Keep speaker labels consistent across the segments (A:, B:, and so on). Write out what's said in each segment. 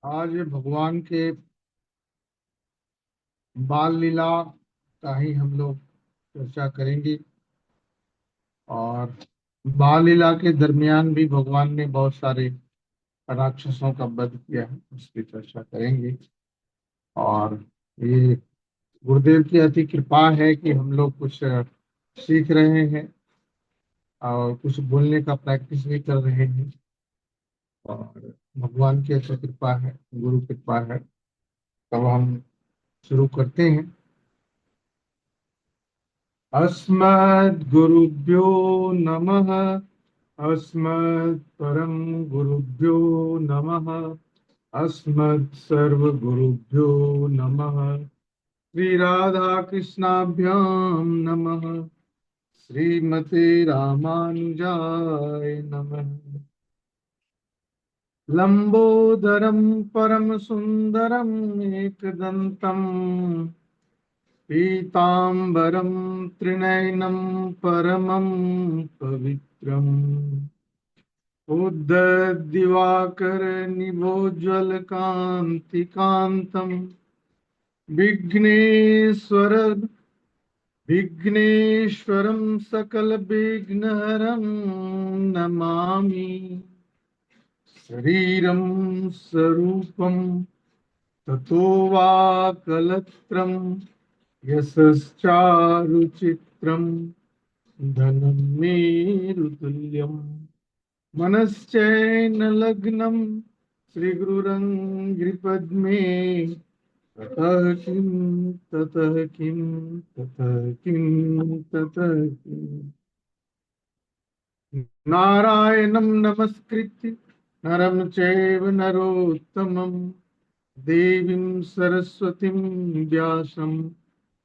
A: आज भगवान के बाल लीला का ही हम लोग चर्चा करेंगे। और बाल लीला के दरमियान भी भगवान ने बहुत सारे राक्षसों का वध किया है, उसकी चर्चा करेंगे। और ये गुरुदेव की अति कृपा है कि हम लोग कुछ सीख रहे हैं और कुछ बोलने का प्रैक्टिस भी कर रहे हैं। और भगवान की अति कृपा है, गुरु कृपा है। तब हम शुरू करते हैं। अस्मद्गुरुभ्यो नमः। अस्मत्परम गुरुभ्यो नमः। अस्मत्सर्वगुरुभ्यो नमः। श्री राधा कृष्णाभ्यां नमः। श्रीमते रामानुजाय नमः। लंबोदरम परम सुंदरम एकदंतम पीतांबरं त्रिनयनं परमं पवित्रम् उद्धदिवाकरनिभोज्वलकान्तिकान्तं विघ्नेश्वर विघ्नेश्वरं सकलविघ्नहरं नमामि। शरीरं स्वरूपं ततो वा कलत्रम् यशश्चारुचित्रम् धनं मेरुतुल्यम् मनश्चैनलग्नं श्रीगुरुरङ्घ्रिपद्मे ततः किं ततः किं ततः किं ततः किम्। नारायणं नमस्कृत्य नरं चैव नरोत्तमं देवीं सरस्वतीं व्यासं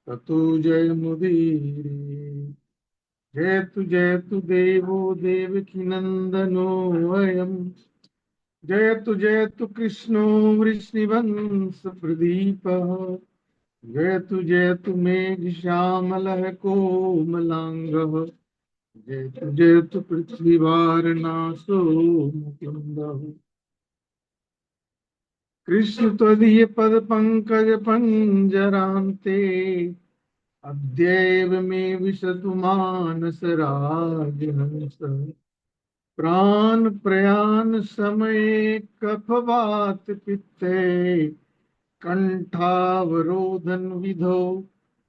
A: ततो जयमुदीरये। जयतु देवो देवकी नंदनो अयम्। जयतु कृष्णो वृष्णिवंश प्रदीपः। जयतु मेघ श्यामलः कोमलांगः। जयतु पृथ्वीवारणासो मुकुन्दः। कृष्ण त्वदीय पद पंकज पंजरान्ते अद्यैव मे विशतु मानस राजहंस। प्राण प्रयाण समये कफवात पित्ते कंठावरोधन विधौ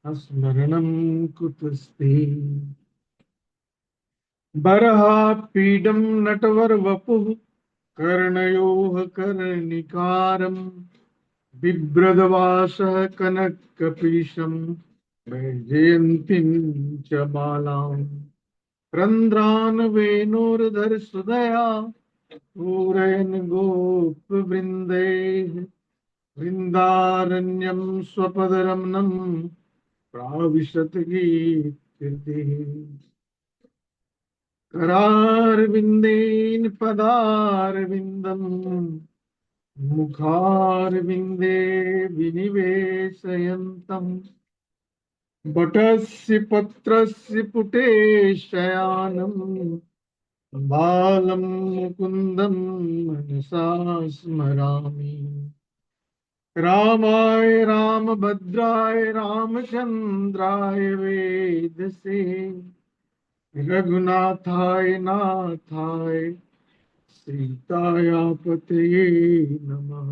A: स्मरणं कुतस्ते। बरहा पीडम नटवर वपुः कर्णयोः कर्णिकारम् बिभ्रदवासः कनककपीशम् वैजयन्तीं च बालाम् रन्ध्रान् वेणोर्धर सुदया पूरयन् गोपवृन्दैः वृन्दारण्यं स्वपदरमणं प्राविशत गीर्तिः। करारविन्देन पदारविन्दम् मुखारविन्दे विनिवेशयन्तम् बटस्य पत्रस्य पुटे शयानम् बालं मुकुन्दं मनसा स्मरामि। रामाय रामभद्राय रामचन्द्राय वेदसे रघुनाथाय नाथाय सीतायापतये नमः।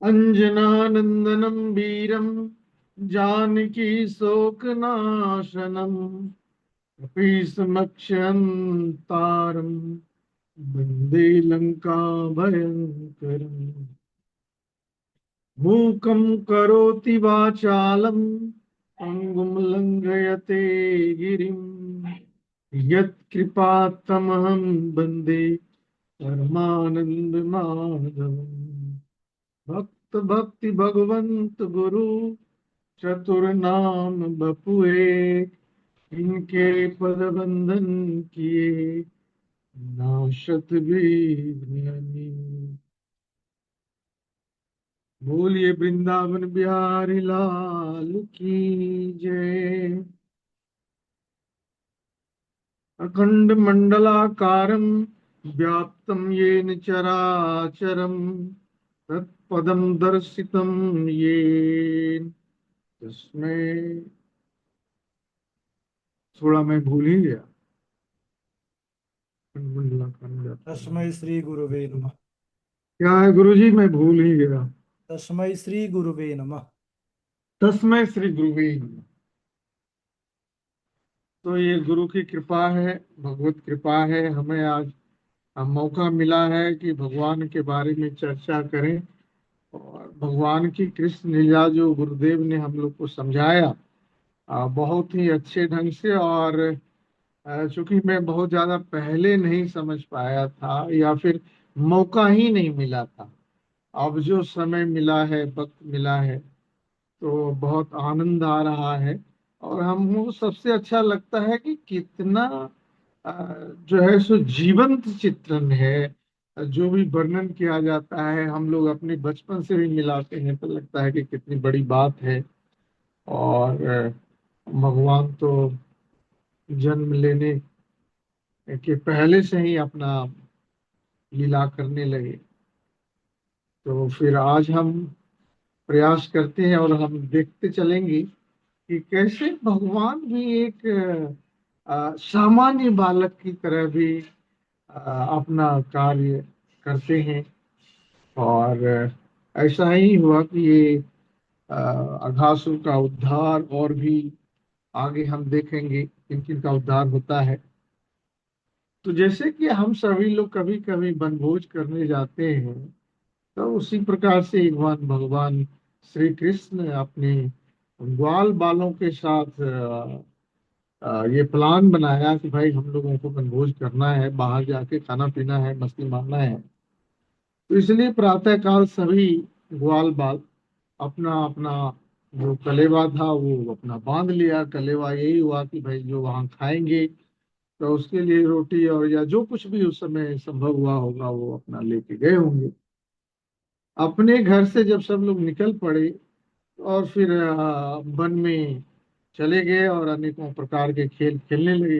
A: अंजनानंदनं वीरं जानकी शोकनाशनम् कपीसमक्षयन्तारं वन्दे लंका भयङ्करम्। मूकं करोति वाचालं पङ्गुं लङ्घयते गिरिं यत्कृपात्तमहं वन्दे परमानन्दमाधवम्। भक्त भक्ति भगवंत गुरु चतुर नाम बपुए इनके पद बंधन किए नाशत भी ज्ञानी। बोलिए वृंदावन बिहारी लाल की जय। अखंड मंडलाकारं व्याप्तं येन चराचरं तत्पदं दर्शितं येन। तस्मै, थोड़ा मैं भूल ही गया।
B: तस्मै श्री गुरुवे नमः।
A: क्या है गुरुजी, मैं भूल ही गया।
B: तस्मै श्री गुरुवे नमः।
A: तस्मै श्री गुरुवे नमः। तो ये गुरु की कृपा है, भगवत कृपा है, हमें आज मौका मिला है कि भगवान के बारे में चर्चा करें। और भगवान की कृष्ण लीला जो गुरुदेव ने हम लोग को समझाया बहुत ही अच्छे ढंग से। और चूंकि मैं बहुत ज्यादा पहले नहीं समझ पाया था या फिर मौका ही नहीं मिला था, अब जो समय मिला है, वक्त मिला है, तो बहुत आनंद आ रहा है। और हमको सबसे अच्छा लगता है कि कितना अ, जो है सो जीवंत चित्रण है। जो भी वर्णन किया जाता है हम लोग अपने बचपन से भी मिलाते हैं तो लगता है कि कितनी बड़ी बात है। और भगवान तो जन्म लेने के पहले से ही अपना लीला करने लगे। तो फिर आज हम प्रयास करते हैं और हम देखते चलेंगे कि कैसे भगवान भी एक सामान्य बालक की तरह भी अपना कार्य करते हैं। और ऐसा ही हुआ कि ये अघासुर का उद्धार, और भी आगे हम देखेंगे किन किन का उद्धार होता है। तो जैसे कि हम सभी लोग कभी कभी वनभोज करने जाते हैं, तो उसी प्रकार से भगवान भगवान श्री कृष्ण अपने ग्वाल बालों के साथ ये प्लान बनाया कि भाई हम लोगों को वनभोज करना है, बाहर जाके खाना पीना है, मस्ती मारना है। तो इसलिए प्रातः काल सभी ग्वाल बाल अपना अपना जो कलेवा था वो अपना बांध लिया। कलेवा यही हुआ कि भाई जो वहाँ खाएंगे, तो उसके लिए रोटी और या जो कुछ भी उस समय संभव हुआ होगा वो अपना लेके गए होंगे। अपने घर से जब सब लोग निकल पड़े और फिर वन में चले गए और अनेकों प्रकार के खेल खेलने लगे,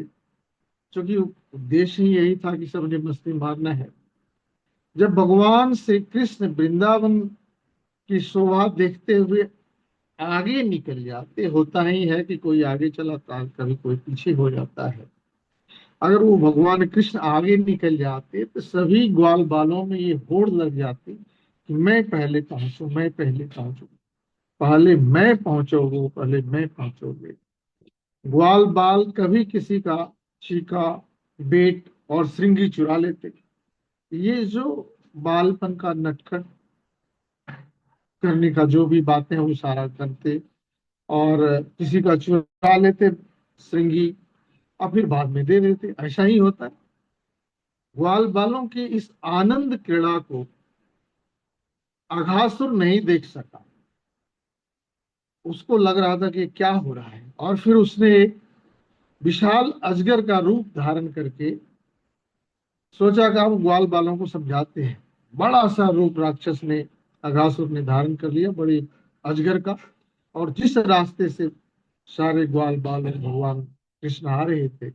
A: क्योंकि उद्देश्य ही यही था कि सबने मस्ती मारना है। जब भगवान श्री कृष्ण वृंदावन की शोभा देखते हुए आगे निकल जाते, होता ही है कि कोई आगे चला था, कभी कोई पीछे हो जाता है। अगर वो भगवान कृष्ण आगे निकल जाते तो सभी ग्वाल बालों में ये होड़ लग जाती कि मैं पहले पहुंचू, मैं पहले पहुंचू, पहले मैं पहुंचोगे, पहले मैं पहुंचोगे। ग्वाल बाल कभी किसी का चीका, बेट और श्रृंगी चुरा लेते। ये जो बालपन का नटखट करने का जो भी बातें हैं वो सारा करते। और किसी का चुरा लेते श्रृंगी और फिर बाद में दे देते। ऐसा ही होता है। ग्वाल बालों की इस आनंद क्रीड़ा को अघासुर नहीं देख सका। उसको लग रहा था कि क्या हो रहा है, और फिर उसने एक विशाल अजगर का रूप धारण करके सोचा कि हम ग्वाल बालों को समझाते हैं। बड़ा सा रूप राक्षस ने, अघासुर ने धारण कर लिया, बड़े अजगर का। और जिस रास्ते से सारे ग्वाल बाल और भगवान कृष्ण आ रहे थे,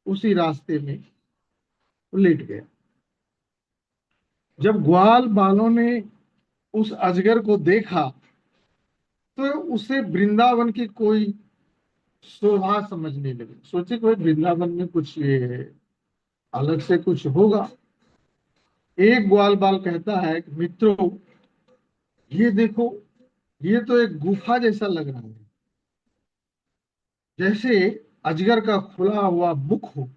A: उसी रास्ते में वो लेट गया। जब ग्वाल बालों ने उस अजगर को देखा तो उसे वृंदावन की कोई शोभा समझने लगे। सोचे कोई वृंदावन में कुछ ये अलग से कुछ होगा। एक ग्वाल बाल कहता है कि मित्रों, ये देखो, ये तो एक गुफा जैसा लग रहा है, जैसे अजगर का खुला हुआ मुख हो।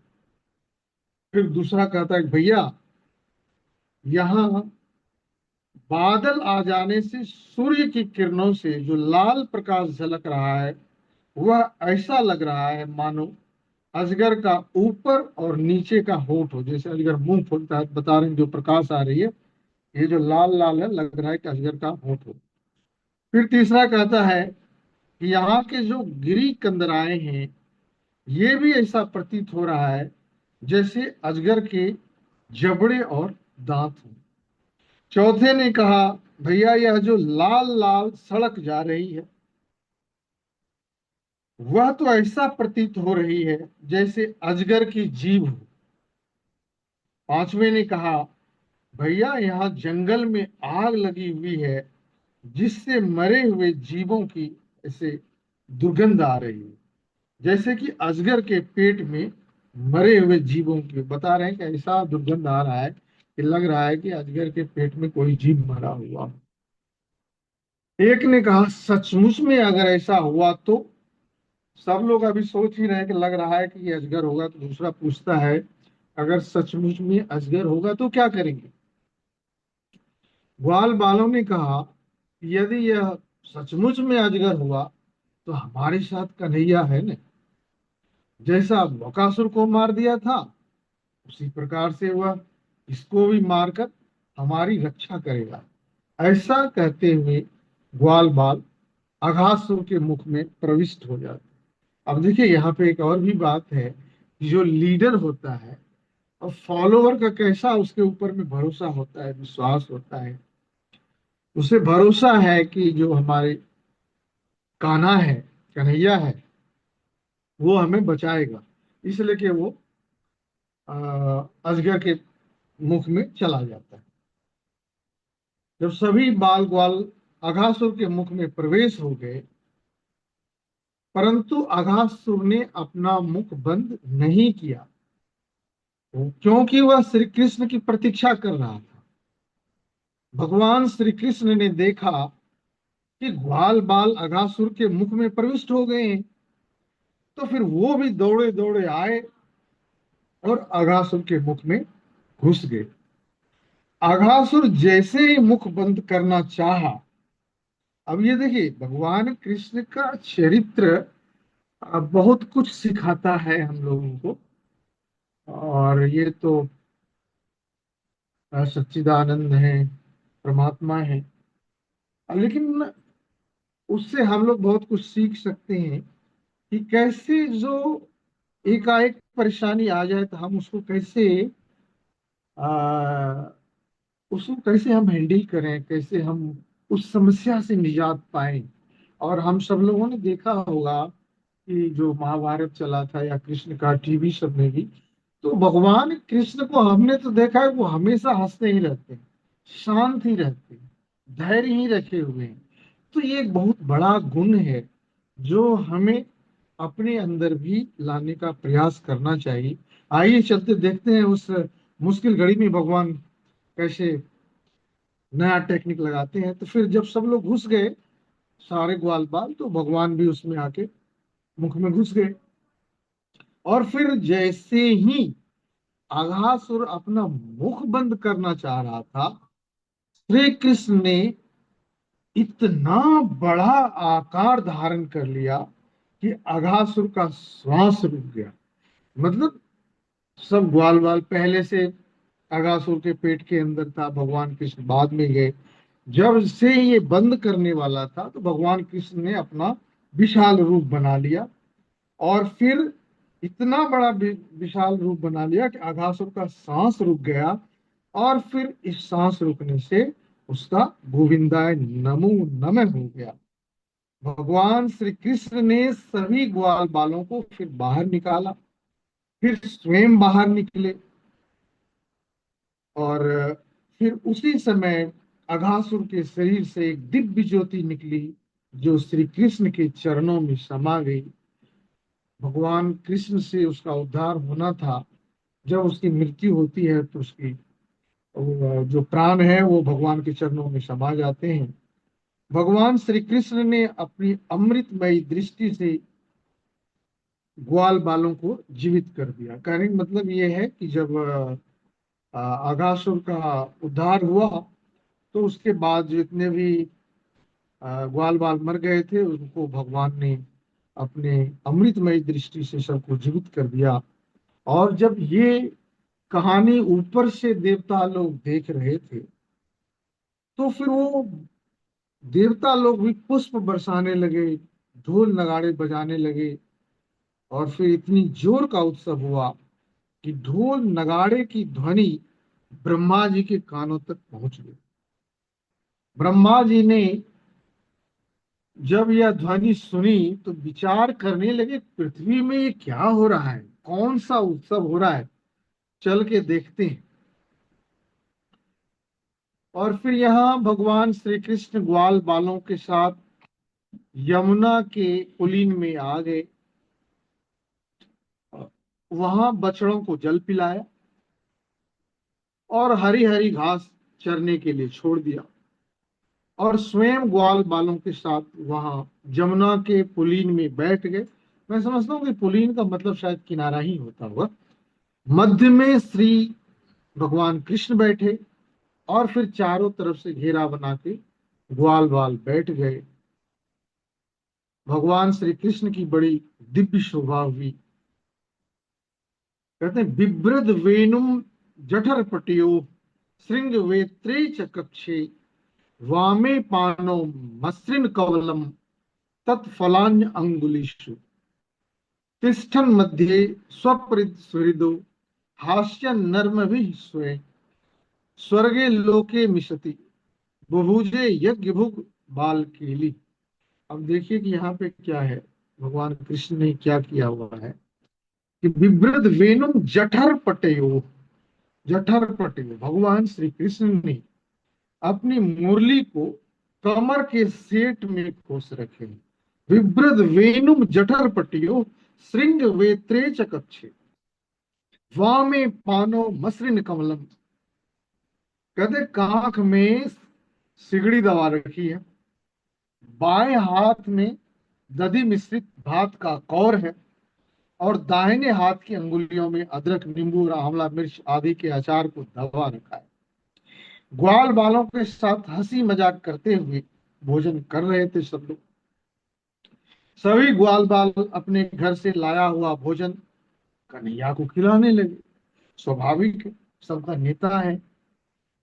A: फिर दूसरा कहता है कि भैया, यहाँ बादल आ जाने से सूर्य की किरणों से जो लाल प्रकाश झलक रहा है, वह ऐसा लग रहा है मानो अजगर का ऊपर और नीचे का होंठ हो। जैसे अजगर मुंह खोलता है, बता रहे हैं जो प्रकाश आ रही है, ये जो लाल लाल है, लग रहा है कि अजगर का होंठ हो। फिर तीसरा कहता है कि यहाँ के जो गिरी कंदराए हैं, ये भी ऐसा प्रतीत हो रहा है जैसे अजगर के जबड़े और दांत हो। चौथे ने कहा, भैया यह जो लाल लाल सड़क जा रही है, वह तो ऐसा प्रतीत हो रही है जैसे अजगर की जीभ हो। पांचवें ने कहा, भैया यहाँ जंगल में आग लगी हुई है, जिससे मरे हुए जीवों की ऐसे दुर्गंध आ रही है, जैसे कि अजगर के पेट में मरे हुए जीवों की। बता रहे हैं कि ऐसा दुर्गंध आ रहा है कि लग रहा है कि अजगर के पेट में कोई जीव मरा हुआ। एक ने कहा, सचमुच में अगर ऐसा हुआ तो। सब लोग अभी सोच ही रहे हैं कि लग रहा है कि ये अजगर होगा। तो दूसरा पूछता है, अगर सचमुच में अजगर होगा तो क्या करेंगे? ग्वाल बालों ने कहा, यदि यह सचमुच में अजगर हुआ तो हमारे साथ कन्हैया है न, जैसा बकासुर को मार दिया था उसी प्रकार से वह इसको भी मारकर हमारी रक्षा करेगा। ऐसा कहते हुए ग्वाल बाल अघासुर के मुख में प्रविष्ट हो जाते। अब देखिए, यहाँ पे एक और भी बात है कि जो लीडर होता है और फॉलोवर का कैसा उसके ऊपर में भरोसा होता है, विश्वास होता है। उसे भरोसा है कि जो हमारे कान्हा है, कन्हैया है, वो हमें बचाएगा, इसलिए कि वो अजगर के मुख में चला जाता है। जब सभी बाल ग्वाल अघासुर के मुख में प्रवेश हो गए, परंतु अघासुर ने अपना मुख बंद नहीं किया, क्योंकि वह श्री कृष्ण की प्रतीक्षा कर रहा था। भगवान श्री कृष्ण ने देखा कि ग्वाल बाल अघासुर के मुख में प्रविष्ट हो गए हैं, तो फिर वो भी दौड़े दौड़े आए और अघासुर के मुख में घुस गए। अघासुर जैसे ही मुख बंद करना चाहा, अब ये देखिए, भगवान कृष्ण का चरित्र बहुत कुछ सिखाता है हम लोगों को। और ये तो सच्चिदानंद है, परमात्मा है। लेकिन उससे हम लोग बहुत कुछ सीख सकते हैं कि कैसे जो एकाएक परेशानी आ जाए तो हम उसको कैसे आ, उसको कैसे हम हैंडल करें, कैसे हम उस समस्या से निजात पाएं। और हम सब लोगों ने देखा होगा कि जो महाभारत चला था या कृष्ण का टीवी सब में भी, तो भगवान कृष्ण को हमने तो देखा है वो हमेशा हंसते ही रहते हैं, शांत ही रहते हैं, धैर्य ही रखे हुए हैं। तो ये एक बहुत बड़ा गुण है जो हमें अपने अंदर भी लाने का प्रयास करना चाहिए। आइए चलते देखते हैं उस मुश्किल घड़ी में भगवान कैसे नया टेक्निक लगाते हैं। तो फिर जब सब लोग घुस गए, सारे ग्वाल बाल, तो भगवान भी उसमें आके मुख में घुस गए। और फिर जैसे ही अघासुर अपना मुख बंद करना चाह रहा था, श्री कृष्ण ने इतना बड़ा आकार धारण कर लिया कि अघासुर का श्वास रुक गया। मतलब सब ग्वाल बाल पहले से अघासुर के पेट के अंदर था, भगवान कृष्ण बाद में गए। जब से ये बंद करने वाला था तो भगवान कृष्ण ने अपना विशाल रूप बना लिया। और फिर इतना बड़ा विशाल रूप बना लिया कि अघासुर का सांस रुक गया। और फिर इस सांस रुकने से उसका गोविंदाय नमो नमः हो गया। भगवान श्री कृष्ण ने सभी ग्वाल बालों को फिर बाहर निकाला, फिर स्वयं बाहर निकले। और फिर उसी समय अघासुर के शरीर से एक दिव्य ज्योति निकली, जो श्री कृष्ण के चरणों में समा गई। भगवान कृष्ण से उसका उद्धार होना था। जब उसकी मृत्यु होती है तो उसकी जो प्राण है वो भगवान के चरणों में समा जाते हैं। भगवान श्री कृष्ण ने अपनी अमृतमयी दृष्टि से ग्वाल बालों को जीवित कर दिया। कहने का मतलब ये है कि जब अघासुर का उद्धार हुआ तो उसके बाद जितने भी ग्वाल बाल मर गए थे उनको भगवान ने अपने अमृतमय दृष्टि से सबको जीवित कर दिया। और जब ये कहानी ऊपर से देवता लोग देख रहे थे, तो फिर वो देवता लोग भी पुष्प बरसाने लगे, ढोल नगाड़े बजाने लगे। और फिर इतनी जोर का उत्सव हुआ कि ढोल नगाड़े की ध्वनि ब्रह्मा जी के कानों तक पहुंच गई। ब्रह्मा जी ने जब यह ध्वनि सुनी तो विचार करने लगे, पृथ्वी में ये क्या हो रहा है, कौन सा उत्सव हो रहा है, चल के देखते हैं। और फिर यहाँ भगवान श्री कृष्ण ग्वाल बालों के साथ यमुना के कुलीन में आ गए, वहां बछड़ों को जल पिलाया और हरी हरी घास चरने के लिए छोड़ दिया, और स्वयं ग्वाल बालों के साथ वहां जमुना के पुलीन में बैठ गए। मैं समझता हूँ कि पुलीन का मतलब शायद किनारा ही होता होगा। मध्य में श्री भगवान कृष्ण बैठे और फिर चारों तरफ से घेरा बना के ग्वाल बाल बैठ गए। भगवान श्री कृष्ण की बड़ी दिव्य शोभा हुई। कहते हैं बिभ्रद वेणुम जठर पटियो श्रृंग वेत्रे च कक्षे वामे पानो मसृण कवलम तत्फलान्य अंगुलीषु तिष्ठन मध्ये स्वपरिद सुहृदो हास्य नर्म भी स्वे स्वर्गे लोके मिशति बुभुजे यज्ञ भुग बाल केली। अब देखिए कि यहाँ पे क्या है, भगवान कृष्ण ने क्या किया हुआ है कि विवृत वेणुम जठर पटयो, जठर पटयो, भगवान श्री कृष्ण ने अपनी मुरली को कमर के सेट में खोस रखे। विवृत वेणुम जठर पटियो श्रृंग वेत्रे च कक्षे वामे पानो मसृण कमलम। कहते कांख में सिगड़ी दबा रखी है, बाएं हाथ में दधि मिश्रित भात का कौर है, और दाहिने हाथ की अंगुलियों में अदरक नींबू और आंवला मिर्च आदि के अचार को दबा रखा है। ग्वाल बालों के साथ हंसी मजाक करते हुए भोजन कर रहे थे सब लोग। सभी ग्वाल बाल अपने घर से लाया हुआ भोजन कन्हैया को खिलाने लगे। स्वाभाविक है, सबका नेता है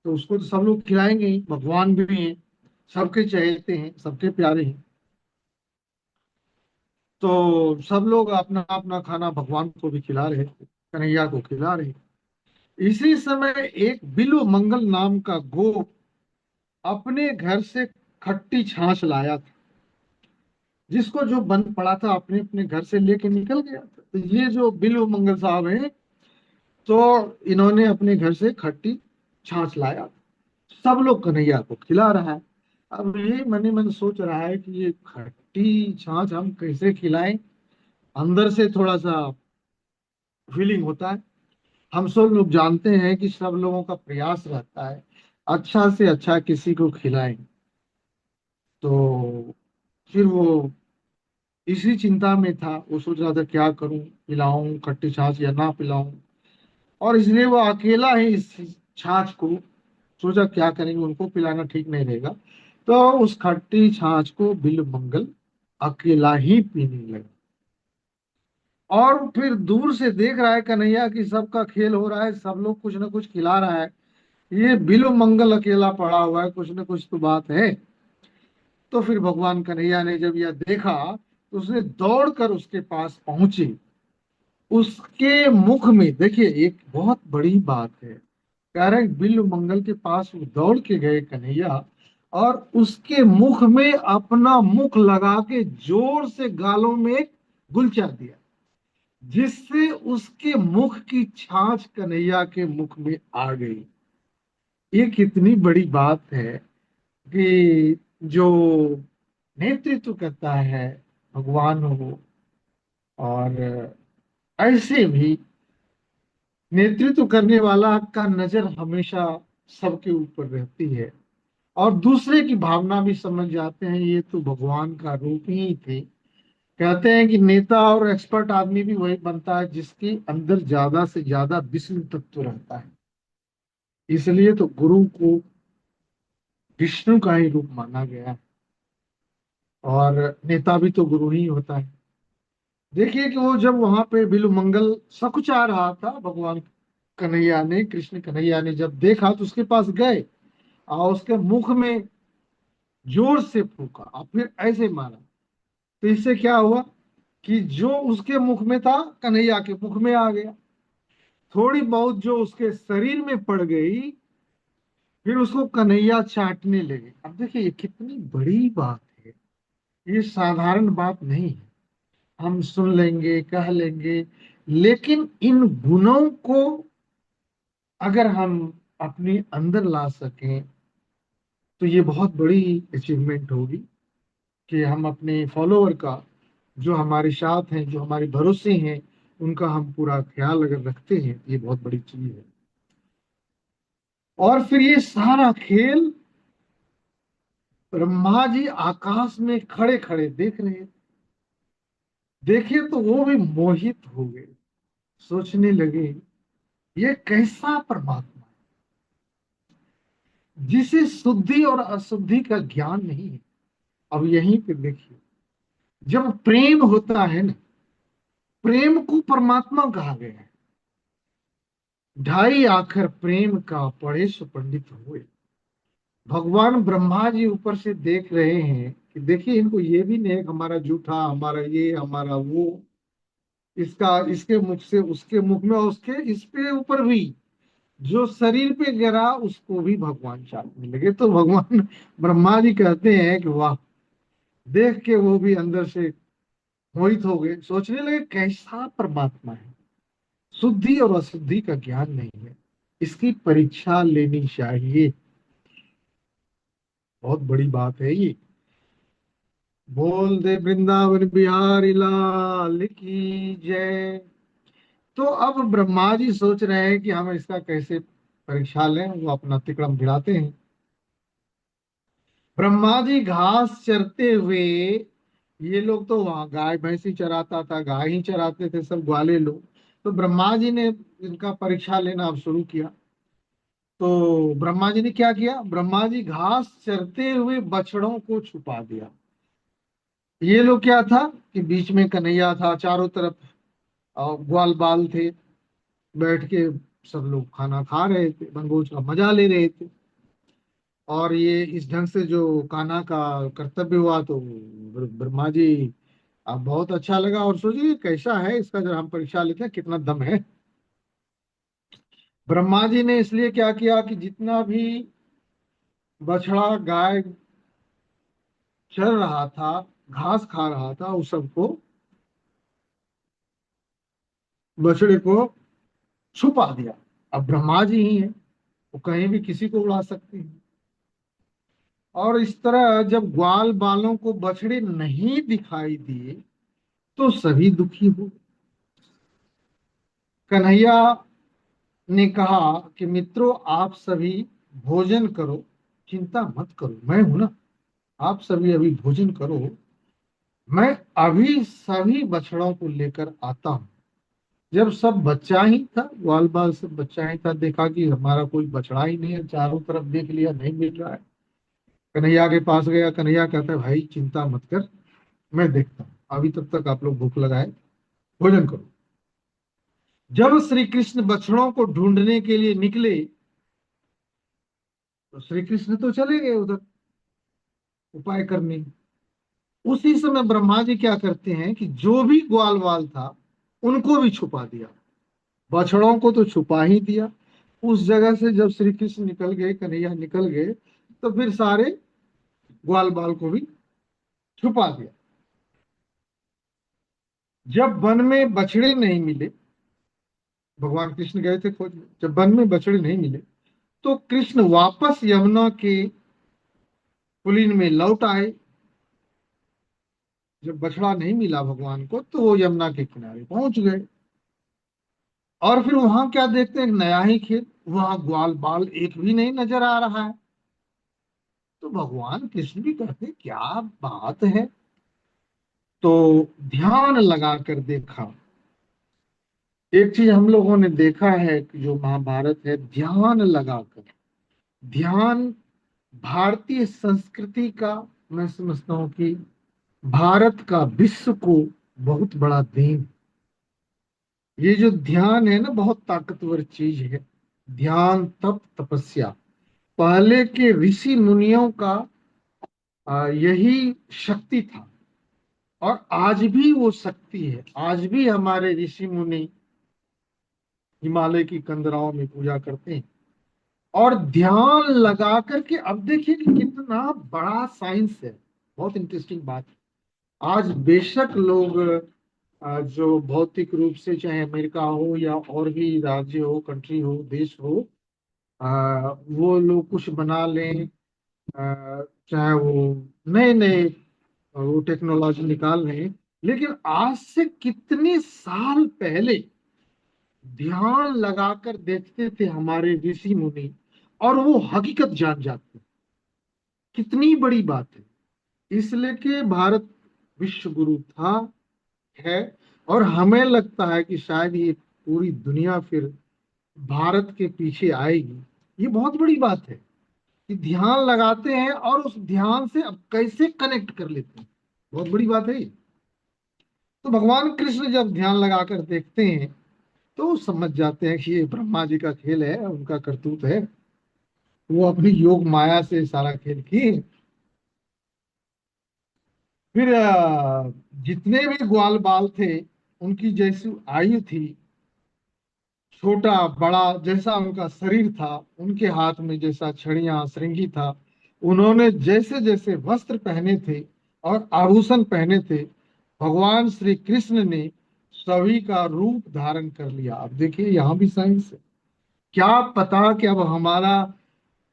A: तो उसको तो सब लोग खिलाएंगे ही, भगवान भी हैं, सबके चहेते हैं, सबके प्यारे हैं, तो सब लोग अपना अपना खाना भगवान को भी खिला रहे थे, कन्हैया को खिला रहे। इसी समय एक बिल्व मंगल नाम का गोप अपने घर से खट्टी छाछ लाया था, जिसको जो बन पड़ा था अपने अपने घर से लेके निकल गया था। तो ये जो बिल्व मंगल साहब हैं, तो इन्होंने अपने घर से खट्टी छाछ लाया, सब लोग कन्हैया को खिला रहा है। अब ये मन ही मन सोच रहा है कि ये खट्टी छाछ हम कैसे खिलाएं, अंदर से थोड़ा सा फीलिंग होता है। हम सब लोग जानते हैं कि सब लोगों का प्रयास रहता है अच्छा से अच्छा किसी को खिलाएं, तो फिर वो इसी चिंता में था, वो सोच रहा था क्या करूं, पिलाऊं खट्टी छाछ या ना पिलाऊं। और इसलिए वो अकेला ही इस छाछ को सोचा क्या करेंगे, उनको पिलाना ठीक नहीं रहेगा, तो उस खट्टी छाछ को बिल्व मंगल अकेला ही पीने लगा। और फिर दूर से देख रहा है कन्हैया कि सबका खेल हो रहा है, सब लोग कुछ ना कुछ खिला रहा है, ये बिल्व मंगल अकेला पड़ा हुआ है, कुछ ना कुछ तो बात है। तो फिर भगवान कन्हैया ने जब यह देखा तो उसने दौड़कर उसके पास पहुंचे। उसके मुख में देखिए एक बहुत बड़ी बात है, कह रहे बिल्व मंगल के पास वो दौड़ के गए कन्हैया, और उसके मुख में अपना मुख लगा के जोर से गालों में गुलचा दिया, जिससे उसके मुख की छाछ कन्हैया के मुख में आ गई। ये कितनी बड़ी बात है कि जो नेतृत्व करता है भगवान हो, और ऐसे भी नेतृत्व करने वाला का नजर हमेशा सबके ऊपर रहती है, और दूसरे की भावना भी समझ जाते हैं, ये तो भगवान का रूप ही थे। कहते हैं कि नेता और एक्सपर्ट आदमी भी वही बनता है जिसके अंदर ज्यादा से ज्यादा विष्णु तत्व रहता है, इसलिए तो गुरु को विष्णु का ही रूप माना गया है, और नेता भी तो गुरु ही होता है। देखिए कि वो जब वहां पे बिल्व मंगल सकुचा रहा था, भगवान कन्हैया ने, कृष्ण कन्हैया ने जब देखा तो उसके पास गए और उसके मुख में जोर से फूका और फिर ऐसे मारा। तो इससे क्या हुआ कि जो उसके मुख में था कन्हैया के मुख में आ गया, थोड़ी बहुत जो उसके शरीर में पड़ गई, फिर उसको कन्हैया चाटने लगे। अब देखिए ये कितनी बड़ी बात है, ये साधारण बात नहीं है। हम सुन लेंगे कह लेंगे, लेकिन इन गुणों को अगर हम अपने अंदर ला सकें तो ये बहुत बड़ी अचीवमेंट होगी कि हम अपने फॉलोअर का, जो हमारे साथ हैं, जो हमारे भरोसे हैं, उनका हम पूरा ख्याल अगर रखते हैं, ये बहुत बड़ी चीज है। और फिर ये सारा खेल ब्रह्मा जी आकाश में खड़े खड़े देख रहे हैं। देखे तो वो भी मोहित हो गए, सोचने लगे ये कैसा परमात्मा है जिसे शुद्धि और अशुद्धि का ज्ञान नहीं है। अब यहीं पे देखिए, जब प्रेम होता है ना, प्रेम को परमात्मा कहा गया है। ढाई आखर प्रेम का पढ़े सो पंडित हुए। भगवान ब्रह्मा जी ऊपर से देख रहे हैं कि देखिए इनको ये भी नहीं है कि हमारा जूठा, हमारा ये, हमारा वो, इसका इसके मुख से उसके मुख में, और उसके इस पे ऊपर भी जो शरीर पे गिरा उसको भी भगवान चाटने लगे। तो भगवान ब्रह्मा जी कहते हैं कि वाह, देख के वो भी अंदर से मोहित हो गए, सोचने लगे कैसा परमात्मा है, शुद्धि और अशुद्धि का ज्ञान नहीं है, इसकी परीक्षा लेनी चाहिए। बहुत बड़ी बात है ये। बोल दे वृंदावन बिहारी लाल की जय। तो अब ब्रह्मा जी सोच रहे हैं कि हम इसका कैसे परीक्षा लें। वो अपना तिकड़म भिड़ाते हैं। ब्रह्मा जी घास चरते हुए, ये लोग तो वहां गाय भैंसी चराता था, गाय ही चराते थे सब ग्वाले लोग। तो ब्रह्मा जी ने इनका परीक्षा लेना अब शुरू किया। तो ब्रह्मा जी ने क्या किया, ब्रह्मा जी घास चरते हुए बछड़ों को छुपा दिया। ये लोग क्या था कि बीच में कन्हैया था, चारों तरफ ग्वाल बाल थे, बैठ के सब लोग खाना खा रहे थे, बनभोज का मजा ले रहे थे। और ये इस ढंग से जो कान्हा का कर्तव्य हुआ, तो ब्रह्मा जी अब बहुत अच्छा लगा, और सोचिए कैसा है इसका, जब हम परीक्षा लेते हैं कितना दम है। ब्रह्मा जी ने इसलिए क्या किया कि जितना भी बछड़ा गाय चल रहा था, घास खा रहा था, उस सबको, बछड़े को छुपा दिया। अब ब्रह्मा जी ही हैं, वो कहीं भी किसी को उड़ा सकते हैं। और इस तरह जब ग्वाल बालों को बछड़े नहीं दिखाई दिए तो सभी दुखी हो। कन्हैया ने कहा कि मित्रों, आप सभी भोजन करो, चिंता मत करो, मैं हूं ना, आप सभी अभी भोजन करो, मैं अभी सभी बछड़ों को लेकर आता हूं। जब सब बच्चा ही था, ग्वाल बाल सब बच्चा ही था, देखा कि हमारा कोई बछड़ा ही नहीं है, चारों तरफ देख लिया नहीं मिल रहा है। कन्हैया के पास गया, कन्हैया कहता है भाई चिंता मत कर, मैं देखता हूँ, अभी तब तक आप लोग भूख लगाए भोजन करो। जब श्री कृष्ण बछड़ों को ढूंढने के लिए निकले, तो श्री कृष्ण तो चले गए उधर उपाय करने। उसी समय ब्रह्मा जी क्या करते हैं कि जो भी ग्वाल वाल था उनको भी छुपा दिया। बछड़ों को तो छुपा ही दिया। उस जगह से जब श्री कृष्ण निकल गए, कन्हैया निकल गए, तो फिर सारे ग्वाल बाल को भी छुपा दिया। जब वन में बछड़े नहीं मिले, भगवान कृष्ण गए थे खोज, जब वन में बछड़े नहीं मिले, तो कृष्ण वापस यमुना के पुलिन में लौट आए। जब बछड़ा नहीं मिला भगवान को, तो वो यमुना के किनारे पहुंच गए। और फिर वहां क्या देखते हैं, एक नया ही खेत, वहां ग्वाल बाल एक भी नहीं नजर आ रहा है। तो भगवान कृष्ण भी कहते हैं, क्या बात है। तो ध्यान लगा कर देखा। एक चीज हम लोगों ने देखा है कि जो महाभारत है, ध्यान लगाकर, ध्यान भारतीय संस्कृति का, मैं समझता हूँ कि भारत का विश्व को बहुत बड़ा देन। ये जो ध्यान है ना, बहुत ताकतवर चीज है। ध्यान, तप, तपस्या, पहले के ऋषि मुनियों का यही शक्ति था। और आज भी वो शक्ति है। आज भी हमारे ऋषि मुनि हिमालय की कंदराओं में पूजा करते हैं। और ध्यान लगा करके, अब देखिए कि कितना बड़ा साइंस है। बहुत इंटरेस्टिंग बात है। आज बेशक लोग जो भौतिक रूप से, चाहे अमेरिका हो या और भी राज्य हो, कंट्री हो, देश हो, वो लोग कुछ बना लें, चाहे वो नए नए वो टेक्नोलॉजी निकाल रहे हैं, लेकिन आज से कितने साल पहले ध्यान लगाकर देखते थे हमारे ऋषि मुनि, और वो हकीकत जान जाते। कितनी बड़ी बात है। इसलिए कि भारत विश्व गुरु था, है, और हमें लगता है कि शायद ये पूरी दुनिया फिर भारत के पीछे आएगी। ये बहुत बड़ी बात है कि ध्यान लगाते हैं और उस ध्यान से अब कैसे कनेक्ट कर लेते हैं। बहुत बड़ी बात है ये। तो भगवान कृष्ण जब ध्यान लगाकर देखते हैं तो वो समझ जाते हैं कि ये ब्रह्मा जी का खेल है, उनका करतूत है। वो अपनी योग माया से सारा खेल किए। फिर जितने भी ग्वाल बाल थे, उनकी जैसी आयु थी, छोटा बड़ा जैसा उनका शरीर था, उनके हाथ में जैसा छड़ियां श्रृंगी था, उन्होंने जैसे जैसे वस्त्र पहने थे और आभूषण पहने थे, भगवान श्री कृष्ण ने सभी का रूप धारण कर लिया। अब देखिए यहाँ भी साइंस है। क्या पता कि अब हमारा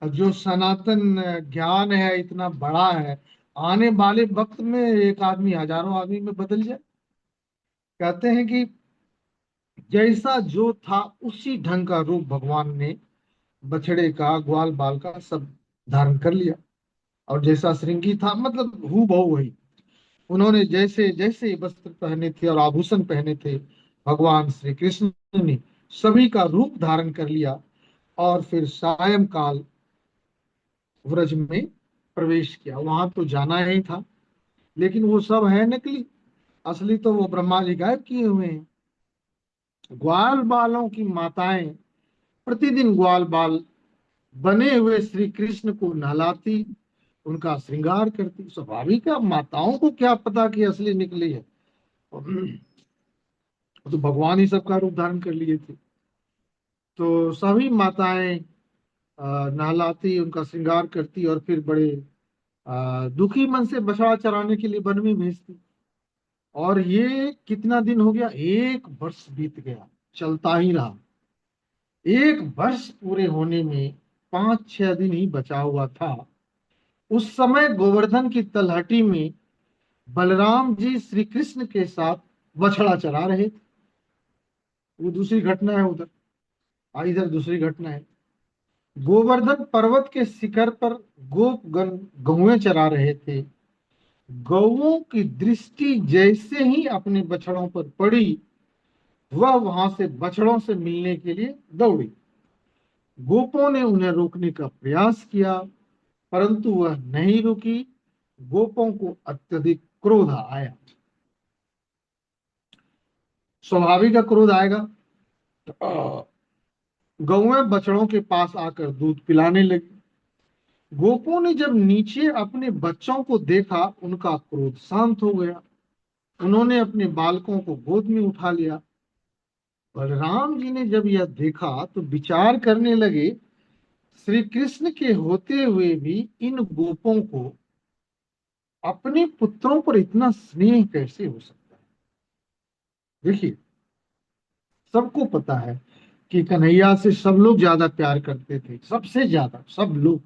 A: जो सनातन ज्ञान है इतना बड़ा है, आने वाले वक्त में एक आदमी हजारों आदमी में बदल जाए। कहते हैं कि जैसा जो था उसी ढंग का रूप भगवान ने बछड़े का ग्वाल बाल का सब धारण कर लिया। और जैसा श्रृंगी था, मतलब हूबहू बहु वही। उन्होंने जैसे जैसे वस्त्र पहने थे और आभूषण पहने थे, भगवान श्री कृष्ण ने सभी का रूप धारण कर लिया। और फिर सायंकाल व्रज में प्रवेश किया। वहां तो जाना ही था, लेकिन वो सब है नकली। असली तो वो ब्रह्मा जी गायब किए हुए हैं। ग्वाल बालों की माताएं प्रतिदिन ग्वाल बाल बने हुए श्री कृष्ण को नहलाती, उनका श्रृंगार करती। स्वाभाविक है, अब माताओं को क्या पता कि असली निकली है। तो भगवान ही सबका रूप धारण कर लिए थे। तो सभी माताएं नहलाती, उनका श्रृंगार करती, और फिर बड़े दुखी मन से बछड़ा चराने के लिए वन में भेजती। और ये कितना दिन हो गया, 1 वर्ष बीत गया, चलता ही रहा। 1 वर्ष पूरे होने में 5-6 दिन ही बचा हुआ था। उस समय गोवर्धन की तलहटी में बलराम जी श्री कृष्ण के साथ बछड़ा चरा रहे थे। वो दूसरी घटना है उधर। इधर दूसरी घटना है। गोवर्धन पर्वत के शिखर पर गोपगण गौएं चरा रहे थे। गौओं की दृष्टि जैसे ही अपने बछड़ों पर पड़ी, वह वहां से बछड़ों से मिलने के लिए दौड़ी। गोपों ने उन्हें रोकने का प्रयास किया, परंतु वह नहीं रुकी। गोपों को अत्यधिक क्रोध आया। स्वाभाविक का क्रोध आएगा। गौएं बछड़ों के पास आकर दूध पिलाने लगी। गोपों ने जब नीचे अपने बच्चों को देखा, उनका क्रोध शांत हो गया। उन्होंने अपने बालकों को गोद में उठा लिया। बलराम जी ने जब यह देखा तो विचार करने लगे, श्री कृष्ण के होते हुए भी इन गोपों को अपने पुत्रों पर इतना स्नेह कैसे हो सकता है। देखिए, सबको पता है कि कन्हैया से सब लोग ज्यादा प्यार करते थे, सबसे ज्यादा सब लोग।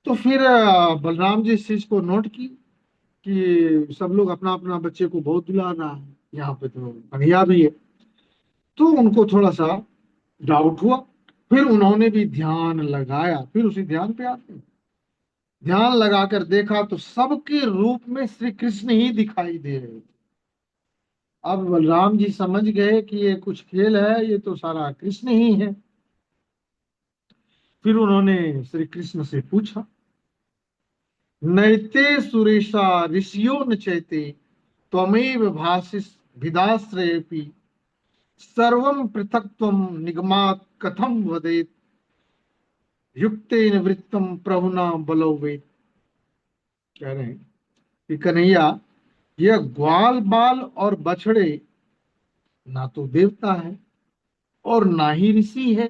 A: तो फिर बलराम जी इस चीज को नोट की कि सब लोग अपना अपना बच्चे को बहुत दुला रहा है, यहाँ पे तो कन्हैया भी है। तो उनको थोड़ा सा डाउट हुआ। फिर उन्होंने भी ध्यान लगाया। फिर उसी ध्यान पे आते हैं। ध्यान लगाकर देखा तो सबके रूप में श्री कृष्ण ही दिखाई दे रहे थे। अब बलराम जी समझ गए कि ये कुछ खेल है, ये तो सारा कृष्ण ही है। फिर उन्होंने श्री कृष्ण से पूछा, नैते सुरेशा ऋषियो न चैते त्वमेव भासिस भिदाश्रयेपि सर्वं पृथक्त्वं निगमात् कथम वदेत युक्तेन वृत्तम प्रभुना बलो वेद। कह रहे हैं कि कन्हैया, यह ग्वाल बाल और बछड़े ना तो देवता है और ना ही ऋषि है।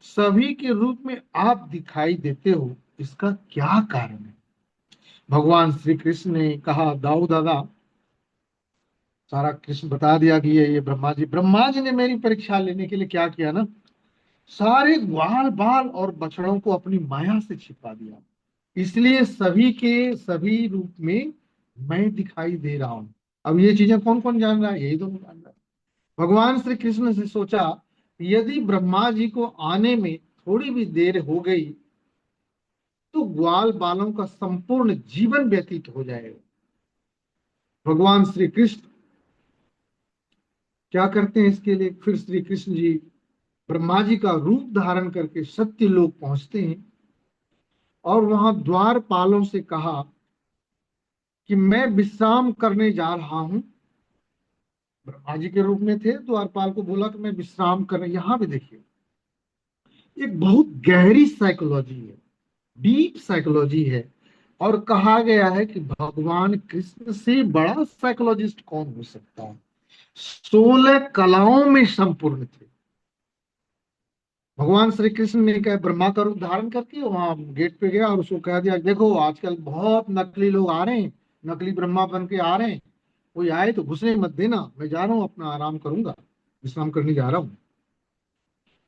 A: सभी के रूप में आप दिखाई देते हो, इसका क्या कारण है। भगवान श्री कृष्ण ने कहा, दाऊ दादा, सारा कृष्ण बता दिया कि ये ब्रह्मा जी ने मेरी परीक्षा लेने के लिए क्या किया ना, सारे ग्वाल बाल और बछड़ों को अपनी माया से छिपा दिया, इसलिए सभी के सभी रूप में मैं दिखाई दे रहा हूं। अब ये चीजें कौन कौन जान रहा है? यही तो जान रहा है। भगवान श्री कृष्ण से सोचा, यदि ब्रह्मा जी को आने में थोड़ी भी देर हो गई तो ग्वाल बालों का संपूर्ण जीवन व्यतीत हो जाएगा। भगवान श्री कृष्ण क्या करते हैं इसके लिए? फिर श्री कृष्ण जी ब्रह्मा जी का रूप धारण करके सत्य लोक पहुंचते हैं और वहां द्वारपालों से कहा कि मैं विश्राम करने जा रहा हूं। ब्रह्मा जी के रूप में थे, द्वारपाल को बोला कि मैं विश्राम करने। यहां भी देखिए, एक बहुत गहरी साइकोलॉजी है, डीप साइकोलॉजी है। और कहा गया है कि भगवान कृष्ण से बड़ा साइकोलॉजिस्ट कौन हो सकता है। 16 कलाओं में संपूर्ण थे। भगवान श्री कृष्ण ने क्या, ब्रह्मा का रूप धारण करके वहां गेट पे गया और उसको कह दिया, देखो आजकल बहुत नकली लोग आ रहे हैं, नकली ब्रह्मा बन के आ रहे हैं, कोई आए तो घुसने मत देना, मैं जा रहा हूँ अपना आराम करूंगा, विश्राम करने जा रहा हूँ।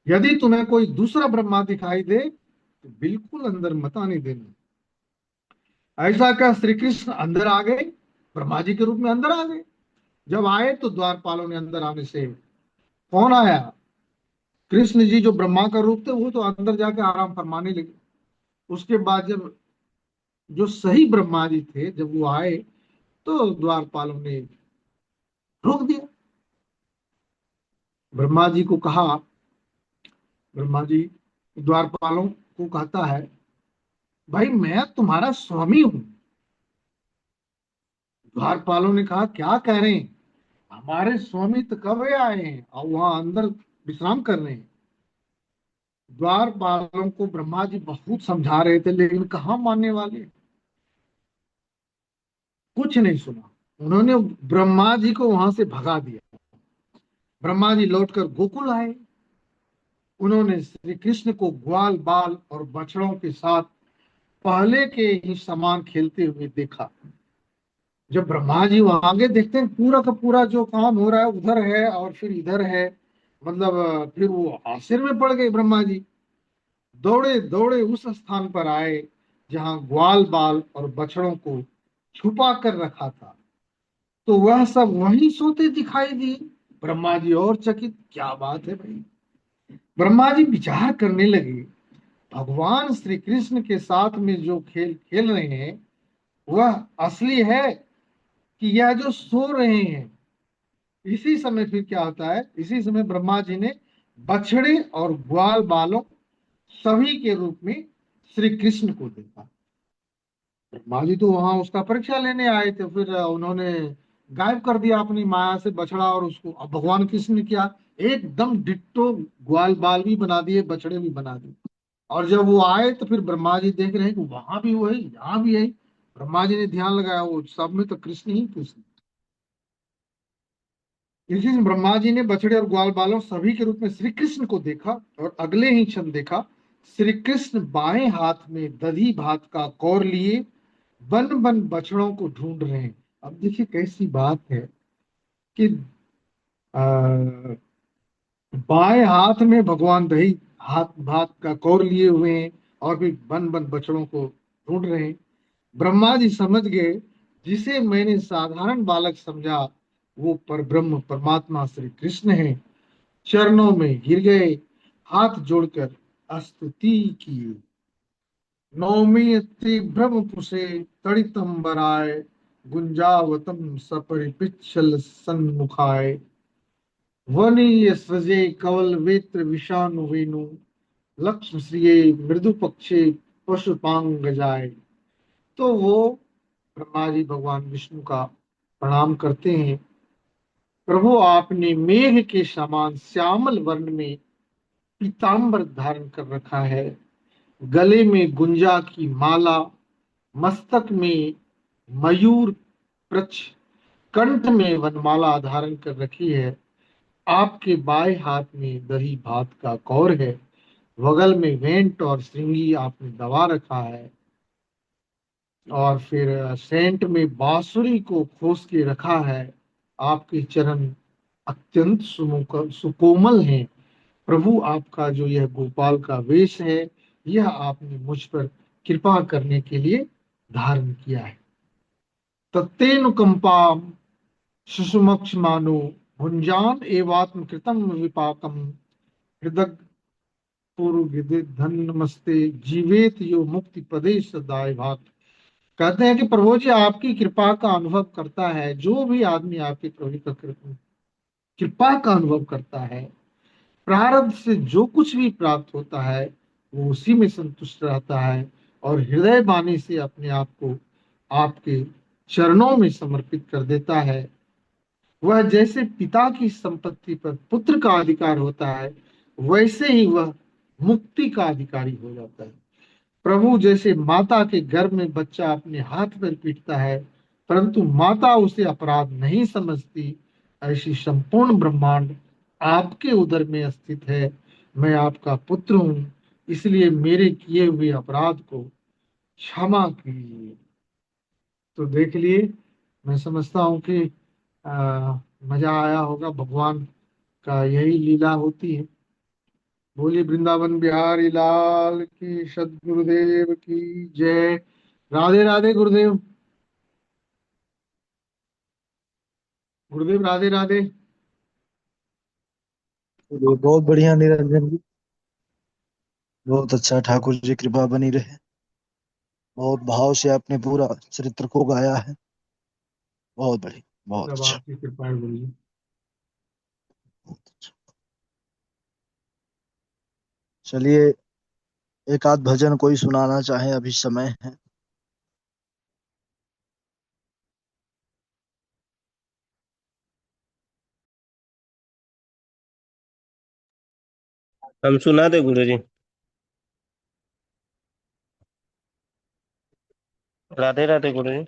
A: यदि तुम्हें कोई दूसरा ब्रह्मा दिखाई दे तो बिल्कुल अंदर मत आने देना। ऐसा क्या, श्री कृष्ण अंदर आ गए, ब्रह्मा जी के रूप में अंदर आ गए। जब आए तो द्वारपालों ने अंदर आने से, कौन आया? कृष्ण जी जो ब्रह्मा का रूप थे वो तो अंदर जाके आराम फरमाने लगे। उसके बाद जब जो सही ब्रह्मा जी थे जब वो आए तो द्वारपालों ने रोक दिया। ब्रह्मा जी को कहा, ब्रह्मा जी द्वारपालों को कहता है, भाई मैं तुम्हारा स्वामी हूं। द्वारपालों ने कहा, क्या कह रहे हैं, हमारे स्वामी तो कब आए हैं और वहां अंदर विश्राम कर रहे हैं। द्वारपालों को ब्रह्मा जी बहुत समझा रहे थे लेकिन कहाँ मानने वाले, कुछ नहीं सुना। उन्होंने ब्रह्मा जी को वहां से भगा दिया। ब्रह्मा जी लौटकर गोकुल आए। उन्होंने श्री कृष्ण को ग्वाल बाल और बछड़ों के साथ पहले के ही समान खेलते हुए देखा। जब ब्रह्मा जी वहां आगे देखते हैं पूरा का पूरा जो काम हो रहा है उधर है और फिर इधर है, मतलब फिर वो आश्चर्य में पड़ गए। ब्रह्मा जी दौड़े दौड़े उस स्थान पर आए जहां ग्वाल बाल और बछड़ों को छुपा कर रखा था, तो वह सब वहीं सोते दिखाई दिए। ब्रह्मा जी और चकित, क्या बात है भाई। ब्रह्मा जी विचार करने लगे, भगवान श्री कृष्ण के साथ में जो खेल खेल रहे हैं वह असली है कि यह जो सो रहे हैं। इसी समय फिर क्या होता है, इसी समय ब्रह्मा जी ने बछड़े और ग्वाल बालों सभी के रूप में श्री कृष्ण को देखा। ब्रह्मा जी तो वहां उसका परीक्षा लेने आए थे, फिर उन्होंने गायब कर दिया अपनी माया से बछड़ा और उसको। अब भगवान कृष्ण ने किया, एकदम डिट्टो ग्वाल बाल भी बना दिए, बछड़े भी बना दिए। और जब वो आए तो फिर ब्रह्मा जी देख रहे हैं कि वहां भी वही यहाँ भी यही। ब्रह्मा जी ने ध्यान लगाया, वो सब में तो कृष्ण ही कृष्ण। इसी दिन ब्रह्मा जी ने बछड़े और ग्वाल बालों सभी के रूप में श्री कृष्ण को देखा और अगले ही क्षण देखा श्री कृष्ण बाएं हाथ में दधी भात का कौर लिए बन बन बछड़ों को ढूंढ रहे हैं। अब देखिए कैसी बात है कि आ, बाएं हाथ में भगवान दही हाथ भात का कौर लिए हुए हैं और फिर बन बन बछड़ों को ढूंढ रहे हैं। ब्रह्मा जी समझ गए, जिसे मैंने साधारण बालक समझा वो परब्रह्म परमात्मा श्री कृष्ण है। चरणों में गिर गए, हाथ जोड़कर स्तुति किए। नौमी अति ब्रह्मपुषे तड़ितंबराय गुंजावतम सपरिपिच्छल सन्मुखाय वनीय सृजे कवल वेत्र विषाणु वेणु लक्ष्म श्रिये मृदु पक्षे पशुपांग जाय। तो वो ब्रह्मा जी भगवान विष्णु का प्रणाम करते हैं। प्रभु आपने मेघ के समान श्यामल वर्ण में पीतांबर धारण कर रखा है, गले में गुंजा की माला, मस्तक में मयूर प्रच, कंठ में वनमाला धारण कर रखी है। आपके बाएं हाथ में दही भात का कौर है, बगल में वेंट और श्रृंगी आपने दबा रखा है, और फिर सेंट में बांसुरी को खोस के रखा है। आपके चरण अत्यंत सुकोमल हैं, प्रभु आपका जो यह गोपाल का वेश है, यह आपने मुझ पर कृपा करने के लिए धारण किया है। तत्तेनुकंपा सुषुमक्ष मानो भुंजान एवात्म कृतम विपाकम हृदय पूर्व धन नमस्ते जीवेत यो मुक्ति पदे सदाय भाग। कहते हैं कि प्रभु जी आपकी कृपा का अनुभव करता है, जो भी आदमी आपकी प्रभु का कृपा का अनुभव करता है, प्रारब्ध से जो कुछ भी प्राप्त होता है वो उसी में संतुष्ट रहता है और हृदय वाणी से अपने आप को आपके चरणों में समर्पित कर देता है। वह जैसे पिता की संपत्ति पर पुत्र का अधिकार होता है, वैसे ही वह मुक्ति का अधिकारी हो जाता है। प्रभु जैसे माता के गर्भ में बच्चा अपने हाथ पर पीटता है, परंतु माता उसे अपराध नहीं समझती, ऐसी संपूर्ण ब्रह्मांड आपके उदर में स्थित है। मैं आपका पुत्र हूं, इसलिए मेरे किए हुए अपराध को क्षमा कीजिए। तो देख लिए, मैं समझता हूँ कि मजा आया होगा। भगवान का यही लीला होती है। बोली वृंदावन बिहारी लाल की, सदगुरुदेव की जय। राधे राधे गुरुदेव। गुरुदेव राधे राधे।
C: चलिए, बहुत बढ़िया निरंजन जी। बहुत अच्छा, ठाकुर जी कृपा बनी रहे। बहुत भाव से आपने पूरा चरित्र को गाया है। बहुत बढ़िया, बहुत
A: सब
C: अच्छा,
A: आपकी कृपा है गुरु जी।
C: बहुत अच्छा। चलिए, एक आध भजन कोई सुनाना चाहे, अभी समय है।
D: हम सुना दे गुरु जी। राधे राधे गुरु जी।